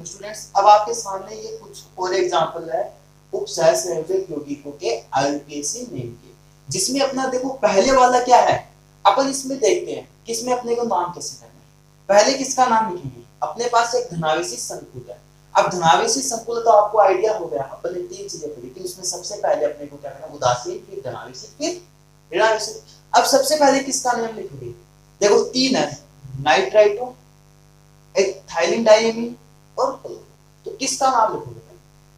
तो स्टूडेंट्स अब आपके सामने ये कुछ और एग्जांपल है उपसह संयोजक यौगिकों के आईयूपीएसी नेम के, जिसमें अपना देखो पहले वाला क्या है, अपन इसमें देखते हैं कि इसमें अपने को नाम कैसे करना है। पहले किसका नाम लिखेंगे, अपने पास एक धनावेशी संकुल है। अब धनावेशी संकुल तो आपको आइडिया हो गया, अपन ने तीन चीजें पढ़ी थी, उसमें सबसे पहले अपने को क्या करना, उदासीन, फिर धनावेशी, फिर ऋणावेशी। अब सबसे पहले किसका नाम लिखोगे, देखो तीन है, नाइट्राइटो, एथिलीन डाइएमीन और क्लोरो। तो किसका नाम लिखोगे,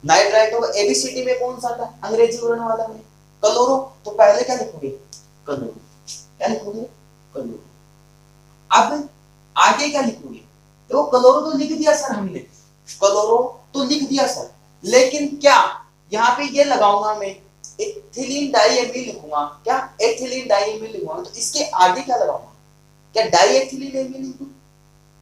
नाइट्राइटो का एबीसीडी में कौन सा था, अंग्रेजी वर्ण वाला में क्लोरो, तो पहले क्या लिखोगे, क्लोरो, क्या लिखोगे, क्लोरो। अब आगे क्या लिखोगे, तो क्लोरो तो लिख दिया सर हमने, क्लोरो तो लिख दिया सर, लेकिन क्या यहाँ पे ये लगाऊंगा मैं, एथिलीन डाइएमीन लिखूंगा, क्या एथिलीन डाइएमीन लिखूंगा, तो इसके आगे क्या लगाऊंगा, क्या डाई एथिलीन एमीन लिख दूं,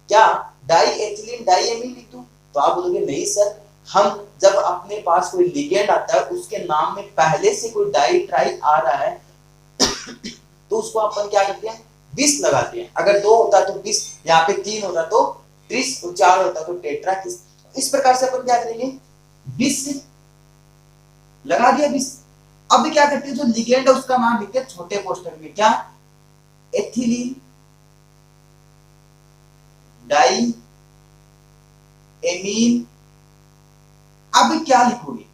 क्या डाई एथिलीन डाइएमीन लिख दूं। तो आप बोलोगे नहीं सर, हम जब अपने पास कोई लिगेंड आता है उसके नाम में पहले से कोई डाई ट्राई आ रहा है तो उसको अपन क्या करते हैं, 20 लगाते हैं। अगर 2 होता तो 20, यहाँ पे 3 होता तो 30 और 4 होता तो टेट्रा। इस प्रकार से अपन क्या करेंगे, 20 लगा दिया 20। अब क्या करते हैं, जो लिगेंड है उसका नाम लिखते हैं छोटे पोस्टर में, क्या एथिलीन डाई एमीन। अब क्या लिखोगे,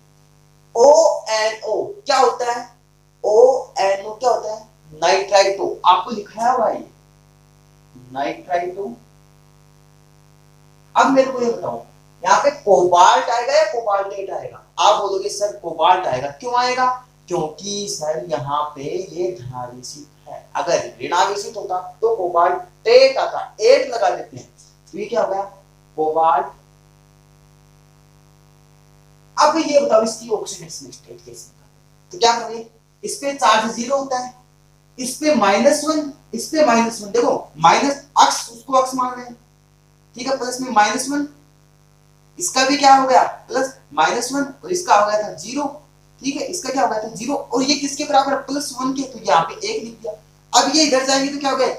ONO क्या होता है, ONO क्या होता है, नाइट्राइटो, आपको लिखाया हुआ है नाइट्राइटो। अब मेरे को ये बताओ, यहाँ पे कोबाल्ट आएगा या कोबाल्टेट आएगा, आप बोलोगे सर कोबाल्ट आएगा, क्यों आएगा, क्योंकि सर यहाँ पे ये धनावेशित है, अगर ऋणावेशित होता तो कोबाल्टेट आता, 8 लगा देते हैं, तो ये क्या हो गया, कोबाल्ट। अब ये बताओ इसकी ऑक्सीडेशन स्टेट कैसे, तो क्या करेंगे, इस पे चार्ज 0 होता है, इस पे -1, इस पे -1, देखो माइनस अक्स, उसको अक्स मान रहे हैं, ठीक है, प्लस में -1, इसका भी क्या हो गया प्लस -1 और इसका हो गया था 0, ठीक है, इसका क्या हो गया था 0 और ये किसके बराबर है, +1 के, तो यहाँ पे 1 लिख दिया। अब ये इधर जाएंगे तो क्या हो गया,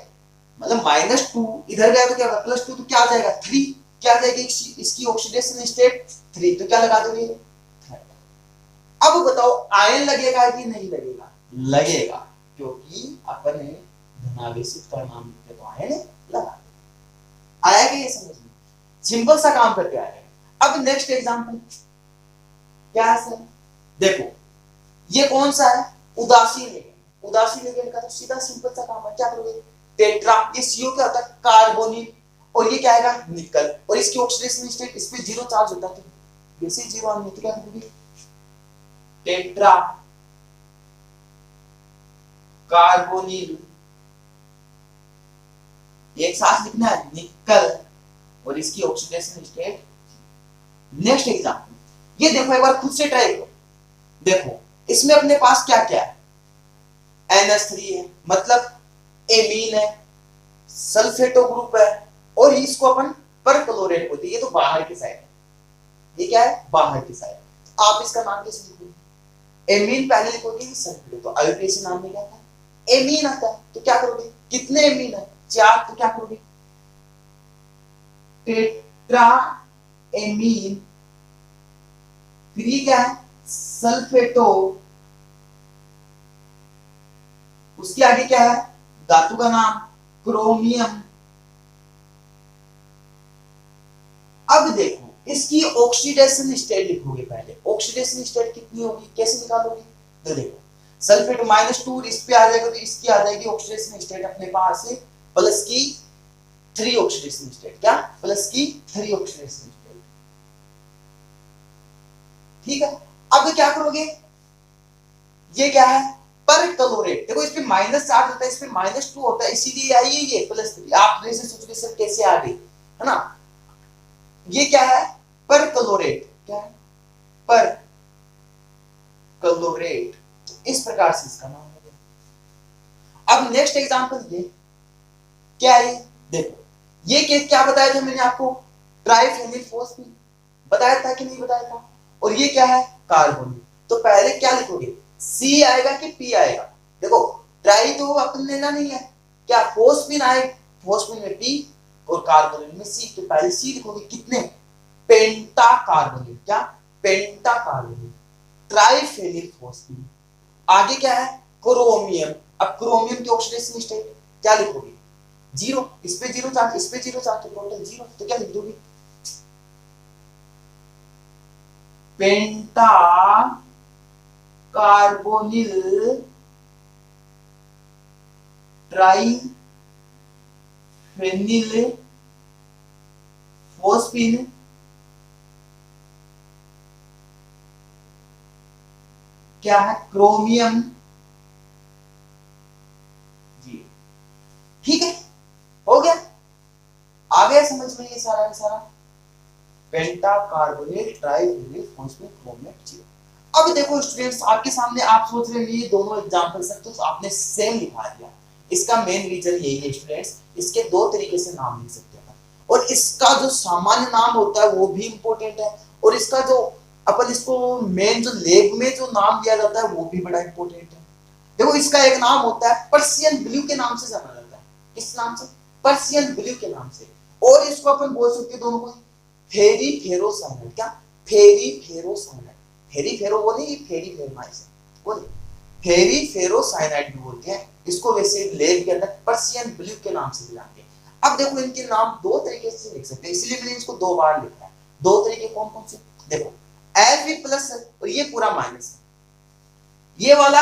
मतलब -2 इधर गया तो क्या होगा +2, तो क्या आ जाएगा 3, क्या आ जाएगी इसकी ऑक्सीडेशन स्टेट 3, तो क्या लगा दोगे। अब बताओ आयन लगेगा कि नहीं लगेगा, लगेगा, क्योंकि अपन ने धनावेशित का नाम लिखा तो आयन लगा, आया कि ये समझ में, सिंपल सा काम करके आएगा। अब नेक्स्ट एग्जांपल क्या है सर, देखो ये कौन सा है, उदासीन लिगेंड, उदासीन लिगेंड का तो सीधा सिंपल सा काम है, क्या करोगे, टेट्रा, ये CO क्या होता है, कार्बोनिल, और ये क्या आएगा, निकल, और इसकी ऑक्सीडेशन स्टेट, इस पे 0 चार्ज होता है, तो वैसे 0 आने तो क्या करोगे, टेट्रा कार्बोनिल, एक साथ लिखना है, निकल, और इसकी ऑक्सीडेशन स्टेट। नेक्स्ट एग्जांपल, ये देखो एक बार खुद से ट्राई करो, देखो इसमें अपने पास क्या क्या है, NH3 है, मतलब एमीन है, सल्फेटो ग्रुप है, और इसको अपन परक्लोरेट बोलते हैं, ये तो बाहर की साइड है, ये क्या है, बाहर की साइड। आप इसका नाम कैसे लिखोगे, एमीन पहले लिखोगे सल्फेटो, तो आईयूपीएसी नाम में क्या था, एमीन आता है, तो क्या करोगे, कितने एमीन है, 4, तो क्या करोगे, टेट्रा एमीन, फिर ये क्या है, सल्फेटो, उसके आगे क्या है, धातु का नाम क्रोमियम। अब देखो इसकी ऑक्सीडेशन स्टेट लिखोगे, पहले ऑक्सीडेशन स्टेट कितनी होगी, कैसे निकालोगे, तो देखो सल्फेट -2, इस पे आ जाएगा तो इसकी आ जाएगी ऑक्सीडेशन स्टेट अपने पास से प्लस की 3 ऑक्सीडेशन स्टेट, क्या प्लस की 3 ऑक्सीडेशन स्टेट, ठीक है। अब क्या करोगे, ये क्या है, परक्लोरेट, देखो इस पे माइनस चार्ज होता है, इस पे -2 होता है, इसीलिए आई है ये +3। आप ऐसे सोचोगे सर कैसे आ गई, है ना, ये क्या है, परक्लोरेट, क्या है, परक्लोरेट, तो इस प्रकार से इसका नाम है। अब नेक्स्ट एग्जांपल ये क्या है, देखो ये केस क्या बताया था मैंने आपको, ट्राइफेनिल फॉस्फेट बताया था कि नहीं बताया था, और ये क्या है, कार्बोनिल, तो पहले क्या लिखोगे, C आएगा कि P आएगा, देखो ट्राई तो अपन लेना नहीं है, क्या फोस्फिन आए, फोस्फिन में P और कार्बोनिल में C, तो पहले C लिखोगे, कितने, पेंटा कार्बोनिल, क्या पेंटा कार्बोनिल, ट्राइफेनिल फोस्फेट। आगे क्या है क्रोमियम। अब क्रोमियम की ऑक्सीडेशन स्टेट क्या लिखोगे जीरो, इस पे जीरो चार्ज, इस पे जीरो चार्ज, तो टोटल जीरो, तो क्या लिख दोगे पेंटा कार्बोनिल ट्राइफेनिल फोस्फीन क्या है क्रोमियम जी। ठीक है, हो गया, आ गया समझ में ये सारा का सारा पेंटा कार्बोनेट ट्राइफेनिल फोस्फेट क्रोमेट जीरो। अब देखो स्टूडेंट्स आपके सामने, आप सोच रहे हैं ये दोनों एग्जांपल सब तो आपने सेम लिखा दिया। इसका मेन रीजन यही है स्टूडेंट्स, इसके दो तरीके से नाम लिख सकते हैं और इसका जो सामान्य नाम होता है वो भी इंपॉर्टेंट है और इसका जो अपन इसको मेन जो लेब में जो नाम दिया जाता है वो भी बड़ा इंपॉर्टेंट है। देखो इसका एक नाम होता है पर्शियन ब्लू के नाम से जाना जाता है, किस नाम से पर्शियन ब्लू के नाम से, और इसको अपन बोल सकते हैं दोनों को फेरी फेरोसाइनाइड, क्या फेरी फेरोसाइनाइड, फेरी फेरो बोले ये फेरी फेरमाइस बोले फेरी फेरोसाइनाइड भी बोलते हैं इसको, वैसे लेब के अंदर पर्शियन ब्लू के नाम से बुलाते हैं। अब देखो इनके नाम दो तरीके से लिख सकते हैं, इसलिए मैंने इसको दो बार लिखा है। दो तरीके कौन कौन से, देखो Fe प्लस और ये पूरा माइनस है, ये वाला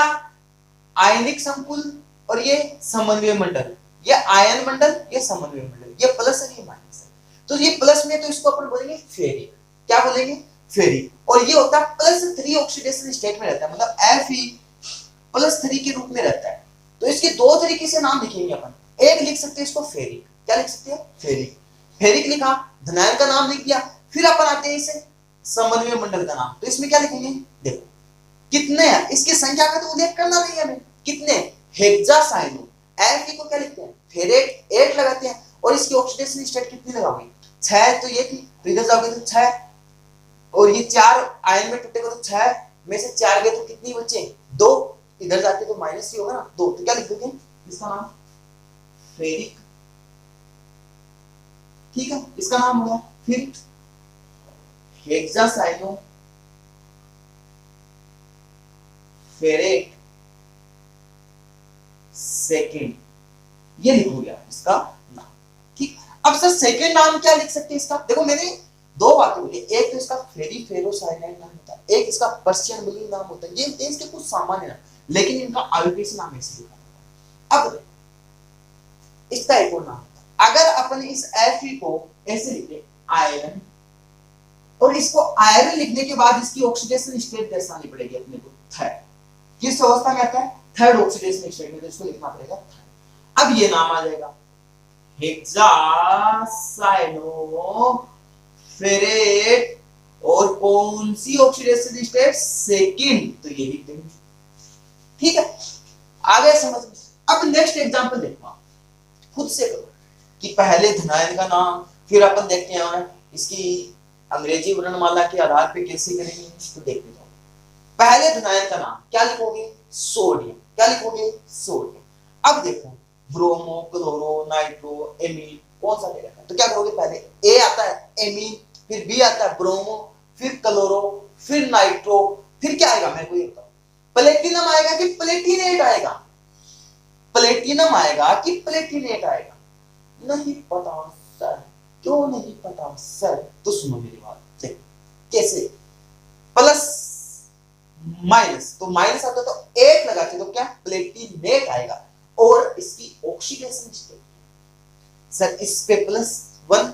आयनिक संकुल और ये समन्वय मंडल, ये आयन मंडल ये समन्वय मंडल, ये प्लस है ये माइनस है। तो ये प्लस में तो इसको अपन बोलेंगे फेरिक, क्या बोलेंगे फेरिक, और ये होता है +3 ऑक्सीडेशन स्टेट में रहता है, मतलब Fe+3 के रूप में रहता है। तो इसके दो तरीके से नाम लिखेंगे अपन, एक लिख सकते हैं इसको फेरिक, क्या लिख सकते हैं फेरिक, फेरिक लिखा, धनायन का नाम लिख दिया, फिर अपन आते हैं इसे समन्वय मंडल का नाम, तो इसमें क्या लिखेंगे देखो कितने हैं, इसकी संख्या का तो उल्लेख करना नहीं है हमें, कितने हेक्सासाइनो, Fe को क्या लिखते हैं फेरेट 8 लगाते हैं और इसकी ऑक्सीडेशन स्टेट कितनी लगाओगे 6, तो ये थी, तो इधर जाओगे तो 6 और ये 4 आयन में टूटेगा तो 6 में से 4 गए तो कितनी बचे 2, इधर जाके तो माइनस ही होगा ना 2, तो क्या लिख दोगे इसका नाम फेरिक, ठीक है इसका नाम होगा। फिर हेक्सासाइनो फेरेट सेकेंड, ये लिखो गया इसका नाम, ठीक। अब सर सेकेंड नाम क्या लिख सकते हैं इसका, देखो मैंने दो बातें बोली, एक तो इसका फेरी फेरोसाइनाइड नाम होता है, एक इसका पर्शियन ब्लू नाम होता है, ये इसके कुछ सामान्य नाम, लेकिन इनका आयुर्वेदिक नाम ऐसे लिखा। अब इसका एक और नाम, अगर अपन इस Fe को ऐसे लिखे आयरन, और इसको आयरन लिखने के बाद इसकी ऑक्सीडेशन स्टेट दर्शानी पड़ेगी अपने को थर्ड, किस अवस्था में आता है थर्ड ऑक्सीडेशन स्टेट में, तो इसको लिखना पड़ेगा थर्ड। अब ये नाम आ जाएगा हेक्सासाइनोफेरेट और कौन सी ऑक्सीडेशन स्टेट सेकंड, तो ये लिख देंगे, ठीक है आ गया समझ में। अब नेक्स्ट एग्जांपल देखो खुद से करो कि पहले धनायन का नाम, फिर अपन देखते हैं इसकी अंग्रेजी वर्णमाला के आधार पे कैसे करेंगे, तो देखते जाओ। पहले धनायन का नाम क्या लिखोगे सोडियम, क्या लिखोगे सोडियम। अब देखो ब्रोमो क्लोरो नाइट्रो एमीन कौन सा ले रखा है, तो क्या करोगे पहले ए आता है एमीन, फिर बी आता है ब्रोमो, फिर क्लोरो, फिर नाइट्रो, फिर क्या आएगा मेरे को ये बताओ, प्लेटिनम आएगा कि प्लेटिनेट आएगा, प्लेटिनम आएगा कि प्लेटिनेट आएगा, नहीं पता सर, क्यों नहीं पता सर, तो सुनो मेरी बात, देखो कैसे प्लस माइनस, तो माइनस आता तो 8 लगाते तो क्या प्लेटिनेट आएगा, और इसकी ऑक्सीडेशन स्टेट सर इस पे +1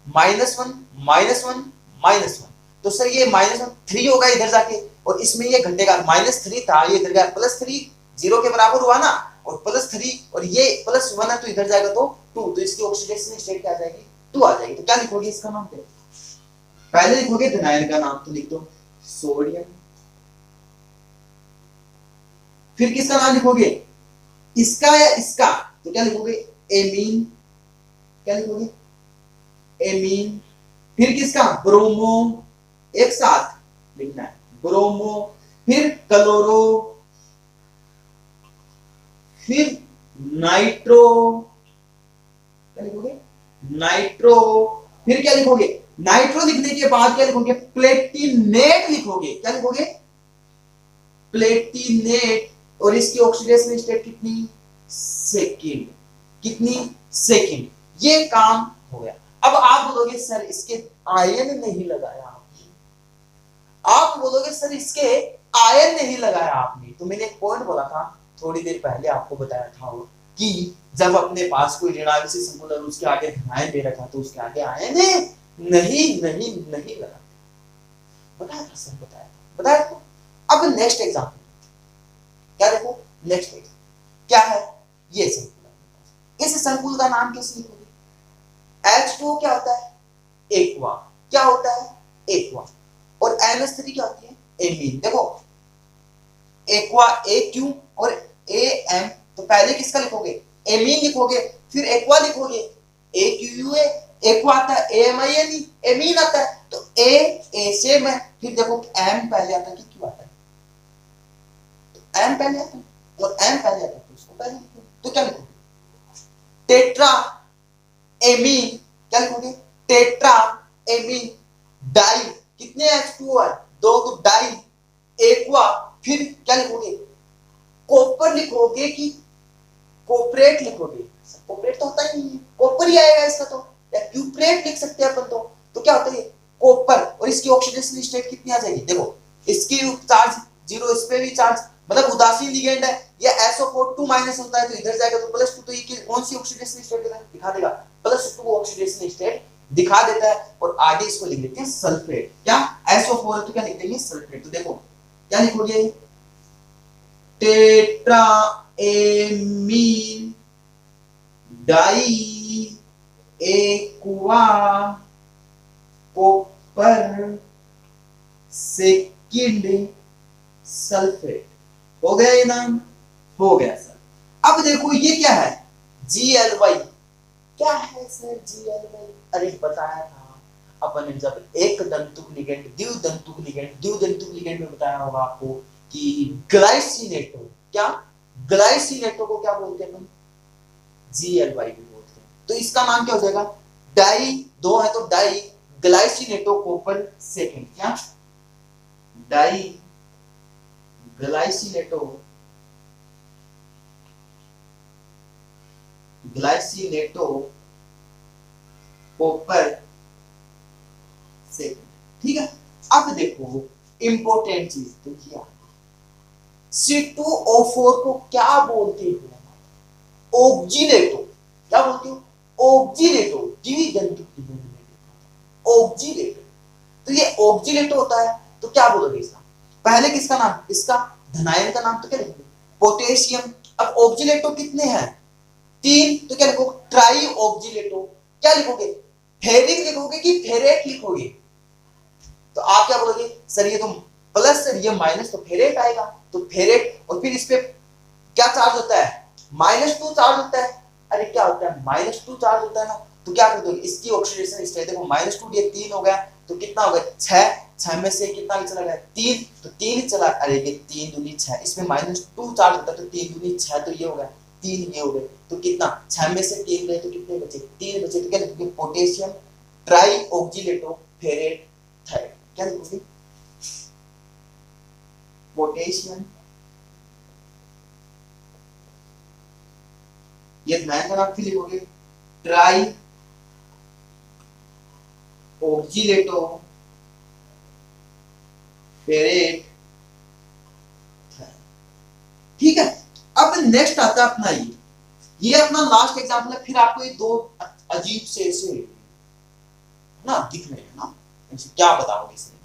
-1 -1 -1, तो सर ये -1 3 होगा इधर जाके, और इसमें ये घटेगा -3 था ये इधर गया +3 0 के बराबर हुआ ना, और +3 और ये +1 है तो इधर जाएगा तो 2, तो इसकी ऑक्सीडेशन स्टेट क्या आ जाएगी 2 आ जाएगी। तो क्या लिखोगे इसका नाम, पहले लिखोगे धनायन का नाम, तो लिख दो सोडियम, फिर किसका नाम लिखोगे इसका या इसका, तो क्या लिखोगे एमीन, क्या लिखोगे एमीन, फिर किसका ब्रोमो, एक साथ लिखना है ब्रोमो, फिर क्लोरो, फिर नाइट्रो, क्या लिखोगे नाइट्रो, फिर क्या लिखोगे नाइट्रो लिखने के बाद क्या लिखोगे, प्लेटिनेट लिखोगे। क्या लिखोगे, प्लेटिनेट। और इसकी ऑक्सीडेशन स्टेट कितनी, सेकंड। कितनी, सेकंड। ये काम हो गया। अब आप बोलोगे सर इसके आयन नहीं लगाया आपने, आप बोलोगे सर इसके आयन नहीं लगाया आपने। तो मैंने एक पॉइंट बोला था थोड़ी देर पहले, आपको बताया था कि जब अपने पास कोई ऋणात्मक संकुल और उसके आगे धनायन दे रखा तो उसके आगे आयन नहीं लगा। बताया था सर, बताया था। अब नेक्स्ट एग्जांपल क्या देखो, नेक्स्ट एग्जांपल क्या है, ये संकुल। इस संकुल का नाम कैसे लिखोगे, H2O क्या होता है, एक्वा। क्या होता है, एक्वा। और NH3 क्या होती है, एमीन। देखो एक्वा AQ और AM, तो पहले किसका लिखोगे, एमीन लिखोगे, फिर एक्वा लिखोगे, AQUA। एक्वा आता है, AMINE, एमीन आता है। तो A सेम है, फिर देखो M पहले आता है कि Q आता है, तो M पहले आता है और M पहले आता है, तो उसको पहले लिखोगे। तो क्या लिखोगे, टेट्रा एमीन। क्या लिखोगे, टेट्रा एमीन डाई। कितने H2O है, दो, तो डाई एक्वा। फिर क्या लिखोगे, कॉपर लिखोगे कि कोपरेट लिखोगे, कोपरेट तो होता ही नहीं है, कॉपर ही आएगा इसका, तो या क्यूप्रेट लिख सकते हैं अपन। तो क्या होता है, कॉपर। और इसकी ऑक्सीडेशन स्टेट कितनी आ जाएगी, देखो इसकी चार्ज जीरो, इस पे भी चार्ज, मतलब उदासीन लिगेंड है, ये SO4 माइनस होता है तो इधर जाएगा तो +2। तो ये कौन सी ऑक्सीडेशन स्टेट दिखा देगा, +2 ऑक्सीडेशन स्टेट दिखा देता है। और आगे इसको लिख देते हैं सल्फेट। क्या, SO4 तो क्या लिख देंगे, सल्फेट। तो देखो क्या लिखोगे, tetra amine di aqua copper second sulphate. हो गया ये नाम, हो गया सर। अब देखो ये क्या है, GLY। क्या है सर GLY, अरे बताया था अपन ने, जब एक दंतुक लिगेंड द्विदंतुक लिगेंड में बताया होगा आपको कि ग्लाइसिनेटो, क्या ग्लाइसिनेटो को क्या बोलते हैं अपन, GLY भी बोलते हैं। तो इसका नाम क्या हो जाएगा, डाई, दो है तो डाई ग्लाइसिनेटो कॉपर सेकंड। क्या, डाई ग्लाइसिनेटो कॉपर सेकंड। ठीक है। अब देखो इंपॉर्टेंट चीज तो क्या, C2O4 को क्या बोलते हैं, ऑक्जीनेटो। क्या बोलते हो, ऑक्जीनेटो, द्विदंतुक ऑक्जीनेटो। तो ये ऑक्जीनेटो होता है, तो क्या बोलोगे इसका, पहले किसका नाम, इसका धनायन का नाम, तो क्या लिखोगे, पोटेशियम। अब ऑक्जीनेटो कितने हैं, 3, तो क्या लिखोगे, ट्राई ऑक्जीनेटो। क्या लिखोगे, फेरिक लिखोगे कि फेरेट लिखोगे, तो आप क्या बोलोगे, सर ये तो प्लस सर ये माइनस, तो फेरेट आएगा, तो फेरेट। और फिर इस पे क्या चार्ज होता है, -2 चार्ज होता है। अरे क्या होता है, -2 चार्ज होता है ना, तो क्या कर दोगे, इसकी ऑक्सीडेशन स्टेट देखो, -2 ये 3 हो गया, तो कितना हो गया, 6 में से कितना चला गया, 3, तो 3 ही चला। अरे ये 3 दूनी 6, इसमें -2 चार्ज होता है, तो 3 दूनी 6, तो ये हो गया 3, ये हो गए, तो कितना, 6 में से 3 गए तो कितने बचे, 3 बचे। तो क्या लिखोगे, पोटेशियम ट्राई ऑक्जीनेटो फेरेट थाइड। क्या लिखोगे, पोटेशियम, ये धनायन का नाम फिर लिखोगे, ट्राई ऑक्जीनेटो फेरेट। ठीक है। अब नेक्स्ट आता है अपना ये अपना लास्ट एग्जांपल है। फिर आपको ये दो अजीब से ऐसे ना दिख रहे हैं ना, इनसे क्या बताओगे इसमें,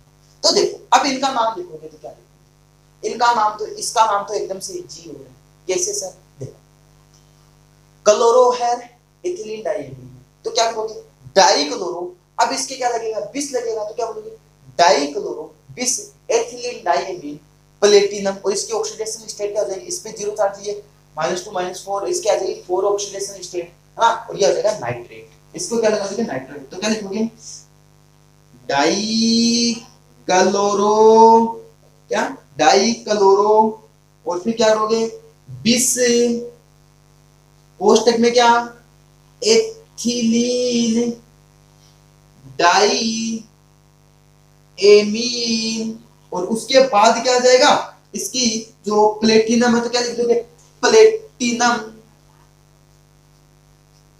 तो देखो अब इनका नाम लिखोगे तो क्या लिखोगे, इनका नाम तो, इसका नाम तो एकदम से जी हो रहा है। कैसे सर, देखो क्लोरो है, इथिलीन डाइएमीन, तो क्या बोलोगे, डाई क्लोरो। अब इसके क्या लगेगा, बिस लगेगा, तो क्या बोलोगे, डाई क्लोरो बिस एथिलीन डाइएमीन प्लेटिनम। और इसकी ऑक्सीडेशन स्टेट क्या हो जाएगी, इस पे 0 चार्ज, ये -2 -4, इसके आ जाएगी 4 ऑक्सीडेशन स्टेट है ना, और ये हो जाएगा नाइट्रेट। इसको क्या लगा दोगे, नाइट्रेट। तो क्या लिखोगे, डाई क्लोरो, क्या डाई क्लोरो, और फिर क्या करोगे, बिस कोष्टक में क्या, एथिलीन डाई एमीन, और उसके बाद क्या आ जाएगा, इसकी जो प्लेटिनम है तो क्या लिख दोगे, प्लेटिनम,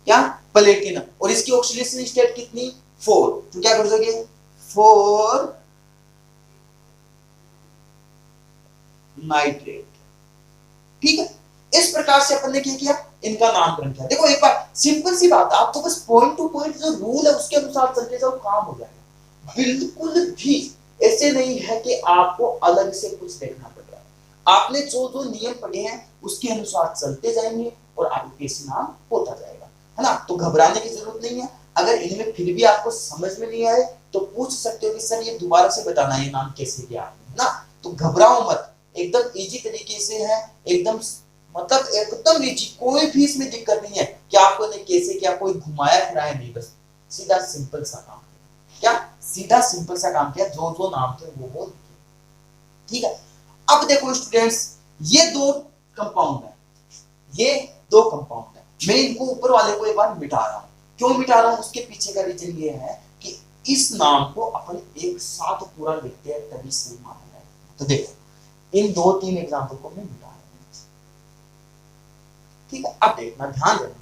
क्या प्लेटिनम, और इसकी ऑक्सीडेशन स्टेट कितनी 4, तो क्या कर दोगे 4 नाइट्रेट। ठीक है, इस प्रकार से अपन ने क्या किया, इनका नामकरण किया। देखो एक बार सिंपल सी बात है, आपको बस पॉइंट टू पॉइंट जो रूल है उसके अनुसार चलते जाओ, काम हो जाएगा। बिल्कुल भी ऐसे नहीं है कि आपको अलग से कुछ देखना पड़ रहा है। आपने जो जो नियम पढ़े हैं उसके अनुसार चलते जाएंगे और आईपीएस नाम होता जाएगा, है ना। तो घबराने की जरूरत नहीं है। अगर इनमें फिर भी आपको समझ में नहीं आए तो पूछ सकते हो कि सर ये दोबारा से बताना, ये नाम कैसे किया आपने, है ना। तो घबराओ मत, एकदम इजी तरीके से है, एकदम मतलब एकदम इजी, कोई भी इसमें दिक्कत नहीं है कि आपको ने कैसे किया, कोई घुमाया फिराया नहीं, बस सीधा सिंपल सा काम किया। क्या सीधा सिंपल सा काम किया, जो जो नाम थे वो लिखे। ठीक है, अब देखो स्टूडेंट्स, ये दो कंपाउंड है, ये दो कंपाउंड है, मैं इनको ऊपर वाले को एक बार मिटा रहा हूं। क्यों मिटा रहा हूं, उसके पीछे का रीजन ये है कि इस नाम को अपन एक साथ पूरा लिखते हैं तभी सही माना जाए। तो देखो इन 2-3 एग्जांपल को मैं मिटा रहा हूं। ठीक है, अब देखना, ध्यान देना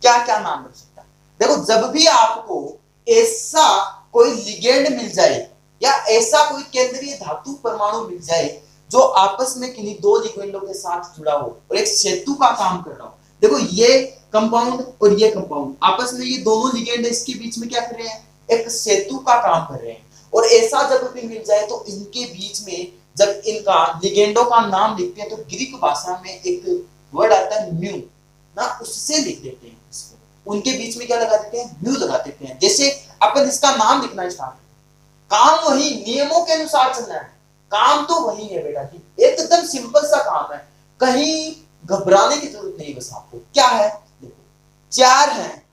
क्या क्या नाम रख सकता है। देखो जब भी आपको ऐसा कोई लिगेंड मिल जाए या ऐसा कोई केंद्रीय धातु परमाणु मिल जाए जो आपस में किन्हीं दो लिगेंडों के साथ जुड़ा हो और एक सेतु का काम कर रहा हो। देखो ये कंपाउंड और ये कंपाउंड आपस में, ये दोनों लिगेंड इसके बीच में क्या कर रहे हैं, एक सेतु का काम कर रहे हैं। और ऐसा जब भी मिल जाए तो इनके बीच में जब इनका लिगेंडों का नाम लिखते हैं तो ग्रीक भाषा में एक वर्ड आता है म्यू ना, उससे लिख देते हैं इसको। उनके बीच में क्या लगा देते हैं, म्यू लगा देते हैं। जैसे अपन इसका नाम लिखना स्टार्ट, काम वही, नियमों के अनुसार चलना है, काम तो वही है बेटा जी, एकदम सिंपल सा काम है, कहीं घबराने की जरूरत नहीं। बस आपको क्या है, देखो 4 है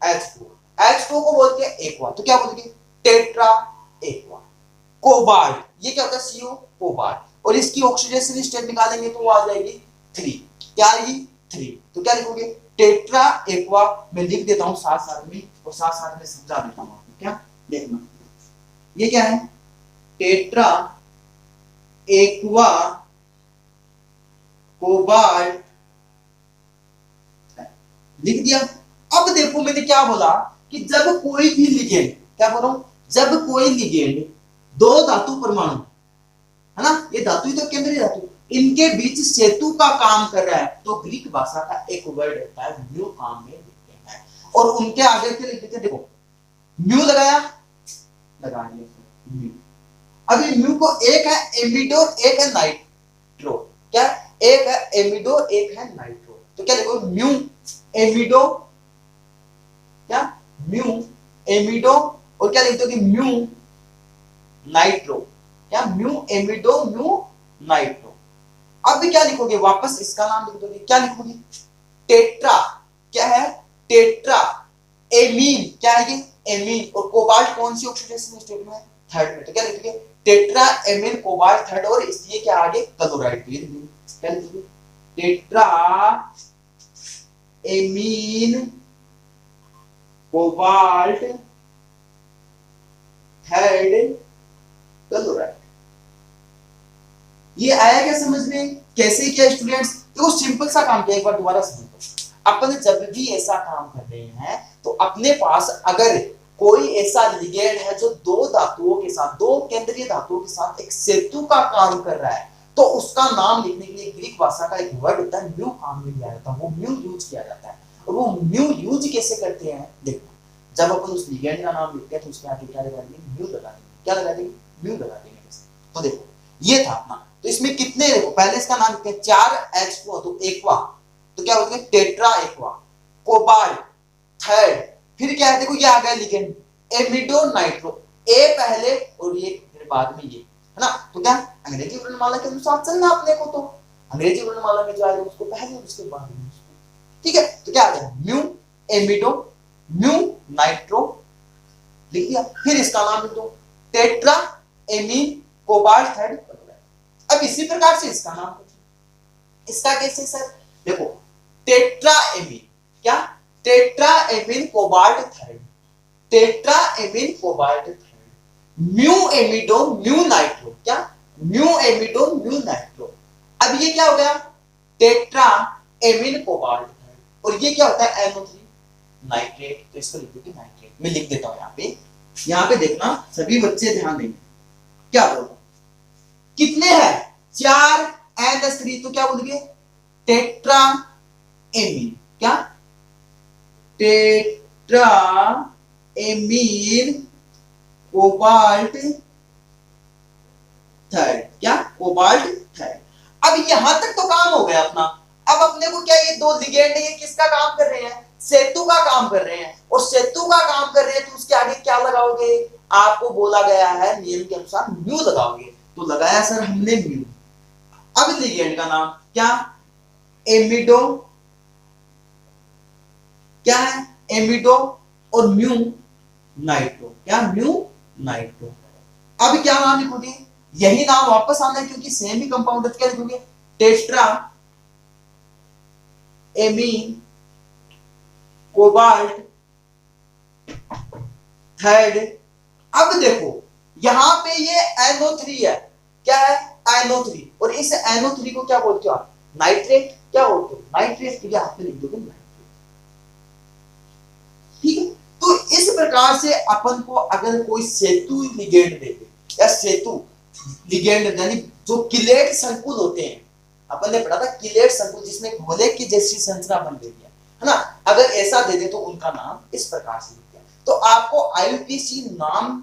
H2 को बोलते हैं एक्वा, तो क्या बोलेंगे टेट्रा एक्वा। कोबाल्ट, ये क्या होता है CO कोबाल्ट, और इसकी ऑक्सीडेशन स्टेट निकालेंगे तो वो आ जाएगी 3, क्या आएगी 3, तो क्या लिखोगे टेट्रा एक्वा। मैं लिख देता हूं साथ साथ में, और साथ साथ में समझा देता हूं आपको। क्या देखना, ये क्या है टेट्रा एक्वा कोबाल्ट, लिख दिया। अब देखो मैंने क्या बोला कि जब कोई भी लिगेंड, क्या बोल रहा हूं, जब कोई लिगेंड दो धातु परमाणु, है ना, ये धातु ही तो केंद्रीय धातु, इनके बीच सेतु का काम कर रहा है तो ग्रीक भाषा का एक वर्ड होता है म्यू, काम में लिखते हैं। और उनके आगे के लिख देते, देखो म्यू लगाया, लगा दिया म्यू। अभी म्यू को एक है एमिडो, एक है नाइट्रो, क्या एक है एमिडो, एक है नाइट्रो, तो क्या लिखो म्यू एमिडो, क्या म्यू एमिडो, और क्या लिखते हो कि म्यू नाइट्रो, क्या म्यू एमिडो म्यू नाइट्रो। अब भी क्या लिखोगे, वापस इसका नाम लिख दोगे, क्या लिखोगे टेट्रा, क्या है टेट्रा एमीन, क्या है ये एमीन, और कोबाल्ट कौन सी ऑक्सीडेशन स्टेट में, थर्ड में, तो क्या लिखोगे टेट्रा एमीन कोबाल्ट थर्ड, और इसलिए क्या आगे क्लोराइड, क्या लिखोगे tetra ammine cobalt third chloride. ये आया क्या समझ में, कैसे किया स्टूडेंट्स, देखो सिंपल सा काम किया, एक बार दोबारा समझ लो। अपन जब भी ऐसा काम कर रहे हैं तो अपने पास अगर कोई ऐसा लिगेंड है जो दो धातुओं के साथ, दो केंद्रीय धातुओं के साथ एक सेतु का काम कर रहा है, तो उसका नाम लिखने के लिए ग्रीक भाषा का एक वर्ड होता है म्यू, काम में लिया जाता है, वो म्यू यूज किया जाता है। और वो म्यू यूज कैसे करते हैं, देखो जब अपन उस लिगेंड का नाम लिखते हैं तो उसके आगे क्या लगा देंगे, म्यू लगा देंगे, क्या लगा देंगे म्यू लगा देंगे। तो देखो ये था अपना, तो इसमें कितने, देखो पहले इसका नाम लिखते हैं 4H2, तो एक्वा, तो क्या बोलते हैं टेट्रा एक्वा, कोबाल्ट थर्ड, फिर क्या है देखो ये आ गया लिगेंड एमिडो नाइट्रो, ए पहले और ये फिर बाद में ये, है ना। तो क्या अंग्रेजी वर्णमाला के अनुसार चलना अपने को, तो अंग्रेजी वर्णमाला में जो आएगा उसको पहले और उसके बाद में, ठीक है। तो क्या आ गया म्यू एमिडो म्यू नाइट्रो, लिख दिया, फिर इसका नाम लिख दो टेट्रा एमीन कोबाल्ट थर्ड। अब इसी प्रकार से इसका नाम, इसका कैसे सर, देखो टेट्रा एमीन, क्या tetra ammine cobalt third, tetra ammine cobalt thyroid, mu amido mu nitro, क्या म्यू एमिडो म्यू नाइट्रो। अब ये क्या हो गया, टेट्रा एमीन कोबाल्ट थायराइड, और ये क्या होता है NO3 नाइट्रेट, तो इसको लिख दो नाइट्रेट। मैं लिख देता हूं यहाँ पे देखना सभी बच्चे ध्यान देंगे क्या बोल, कितने हैं 4 NH3, तो क्या बोलोगे टेट्रा एमीन, क्या टेट्रा एमीन कोबाल्ट थायराइड, क्या कोबाल्ट थायराइड। अब यहां तक तो काम हो गया अपना। अब अपने को क्या ये 2 लिगेंड है, ये किसका काम कर रहे हैं, सेतु का काम कर रहे हैं, और सेतु का काम कर रहे हैं तो उसके आगे क्या लगाओगे, आपको बोला गया है नियम के अनुसार म्यू लगाओगे, तो लगाया सर हमने म्यू। अब लिगेंड का नाम क्या, एमिडो, क्या है एमिडो, और म्यू नाइट्रो, क्या म्यू नाइट्रो। अब क्या नाम लिखोगे, यही नाम वापस आना है क्योंकि सेम ही कंपाउंड है, क्या लिखोगे टेट्रा एमीन कोबाल्ट थायराइड। अब देखो यहां पे ये NO3 है, क्या है NO3, और इस NO3 को क्या बोलते हो आप, नाइट्रेट, क्या बोलते हो नाइट्रेट, तो हाथ में लिख दोगे नाइट्रेट, ठीक है। तो इस प्रकार से अपन को अगर कोई सेतु लिगेंड दे दे, या सेतु लिगेंड यानी जो किलेट संकुल होते हैं, अपन ने पढ़ा था किलेट संकुल जिसमें घोले की जैसी संरचना बन गई है ना, अगर ऐसा दे दे तो उनका नाम इस प्रकार से लिखते हैं। तो आपको IUPAC नाम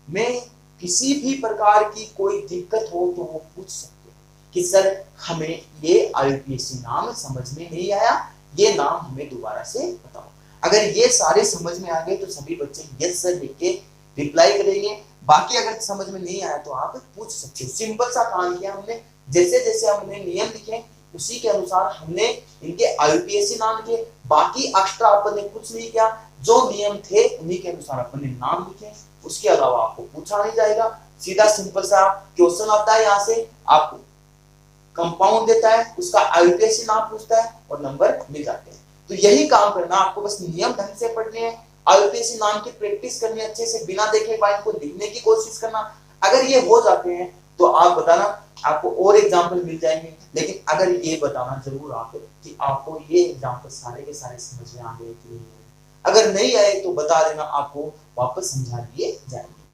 में किसी भी प्रकार की कोई दिक्कत हो तो वो पूछ सकते हैं कि सर हमें ये IUPAC नाम समझ में नहीं आया, ये नाम हमें दोबारा से बताओ। अगर ये सारे समझ में आ गए तो सभी बच्चे यस सर लिख के रिप्लाई करेंगे, बाकी अगर समझ में नहीं आया तो आप पूछ सकते हो। सिंपल सा काम किया हमने, जैसे जैसे हमने नियम लिखे उसी के अनुसार हमने इनके IUPAC नाम लिखे, बाकी एक्स्ट्रा अपन ने कुछ नहीं किया, जो नियम थे उन्हीं के अनुसार अपन ने नाम लिखे, उसके अलावा आपको पूछा नहीं जाएगा। सीधा सिंपल सा क्वेश्चन आता है, यहाँ से आपको कंपाउंड देता है, उसका IUPAC नाम पूछता है और नंबर मिल जाते हैं। तो यही काम करना, आपको बस नियम ढंग से पढ़ने हैं, IUPAC नाम की प्रैक्टिस करनी है अच्छे से, बिना देखे पॉइंट को लिखने की कोशिश करना। अगर ये हो जाते हैं तो आप बताना, आपको और एग्जाम्पल मिल जाएंगे, लेकिन अगर ये बताना जरूर आप कि आपको ये एग्जाम्पल सारे के सारे समझ में आ गए कि नहीं। अगर नहीं आए तो बता देना, आपको वापस समझा दिए जाएंगे।